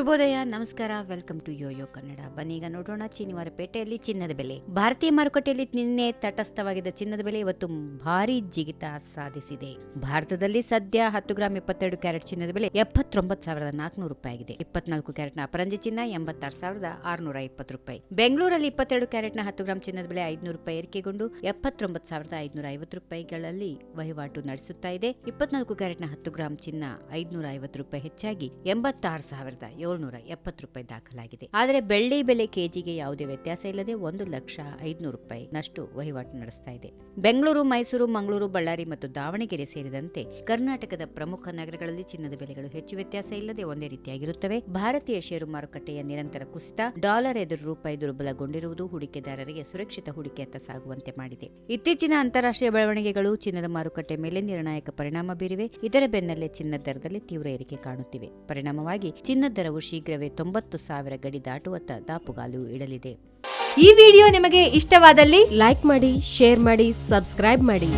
ಶುಭೋದಯ, ನಮಸ್ಕಾರ. Welcome to Yoyo Kannada. ಬನ್ನೀಗ ನೋಡೋಣ ಶನಿವಾರಪೇಟೆಯಲ್ಲಿ ಚಿನ್ನದ ಬೆಲೆ. ಭಾರತೀಯ ಮಾರುಕಟ್ಟೆಯಲ್ಲಿ ನಿನ್ನೆ ತಟಸ್ಥವಾಗಿದ್ದ ಚಿನ್ನದ ಬೆಲೆ ಇವತ್ತು ಭಾರೀ ಜಿಗಿತ ಸಾಧಿಸಿದೆ. ಭಾರತದಲ್ಲಿ ಸದ್ಯ 10 ಗ್ರಾಂ 22 ಕ್ಯಾರೆಟ್ ಚಿನ್ನದ ಬೆಲೆ 79,400 ರೂಪಾಯಿ ಆಗಿದೆ. 24 ಕ್ಯಾರೆಟ್ನ ಅಪರಂಜಿ ಚಿನ್ನ 86,620 ರೂಪಾಯಿ. ಬೆಂಗಳೂರಲ್ಲಿ 22 ಕ್ಯಾರೆಟ್ನ 10 ಗ್ರಾಂ ಚಿನ್ನದ ಬೆಲೆ 500 ರೂಪಾಯಿ ಏರಿಕೆಗೊಂಡು 79,550 ರೂಪಾಯಿಗಳಲ್ಲಿ ವಹಿವಾಟು ನಡೆಸುತ್ತಾ ಇದೆ. 24 ಕ್ಯಾರೆಟ್ನ 10 ಗ್ರಾಂ ಚಿನ್ನ 550 ರೂಪಾಯಿ ಹೆಚ್ಚಾಗಿ 86,770 ರೂಪಾಯಿ ದಾಖಲಾಗಿದೆ. ಆದರೆ ಬೆಳ್ಳಿ ಬೆಲೆ ಕೆಜಿಗೆ ಯಾವುದೇ ವ್ಯತ್ಯಾಸ ಇಲ್ಲದೆ 1,05,000 ರೂಪಾಯಿ ನಷ್ಟು ವಹಿವಾಟು ನಡೆಸ್ತಾ ಇದೆ. ಬೆಂಗಳೂರು, ಮೈಸೂರು, ಮಂಗಳೂರು, ಬಳ್ಳಾರಿ ಮತ್ತು ದಾವಣಗೆರೆ ಸೇರಿದಂತೆ ಕರ್ನಾಟಕದ ಪ್ರಮುಖ ನಗರಗಳಲ್ಲಿ ಚಿನ್ನದ ಬೆಲೆಗಳು ಹೆಚ್ಚು ವ್ಯತ್ಯಾಸ ಇಲ್ಲದೆ ಒಂದೇ ರೀತಿಯಾಗಿರುತ್ತವೆ. ಭಾರತೀಯ ಷೇರು ಮಾರುಕಟ್ಟೆಯ ನಿರಂತರ ಕುಸಿತ, ಡಾಲರ್ ಎದುರು ರೂಪಾಯಿ ದುರ್ಬಲಗೊಂಡಿರುವುದು ಹೂಡಿಕೆದಾರರಿಗೆ ಸುರಕ್ಷಿತ ಹೂಡಿಕೆಯತ್ತ ಸಾಗುವಂತೆ ಮಾಡಿದೆ. ಇತ್ತೀಚಿನ ಅಂತಾರಾಷ್ಟ್ರೀಯ ಬೆಳವಣಿಗೆಗಳು ಚಿನ್ನದ ಮಾರುಕಟ್ಟೆ ಮೇಲೆ ನಿರ್ಣಾಯಕ ಪರಿಣಾಮ ಬೀರಿವೆ. ಇದರ ಬೆನ್ನಲ್ಲೇ ಚಿನ್ನದ ದರದಲ್ಲಿ ತೀವ್ರ ಏರಿಕೆ ಕಾಣುತ್ತಿವೆ. ಪರಿಣಾಮವಾಗಿ ಚಿನ್ನದ ದರವು ಶೀಘ್ರವೇ 90,000 ಗಡಿ ದಾಟುವತ್ತ ದಾಪುಗಾಲು ಇಡಲಿದೆ. ಈ ವಿಡಿಯೋ ನಿಮಗೆ ಇಷ್ಟವಾದಲ್ಲಿ ಲೈಕ್ ಮಾಡಿ, ಶೇರ್ ಮಾಡಿ, ಸಬ್ಸ್ಕ್ರೈಬ್ ಮಾಡಿ.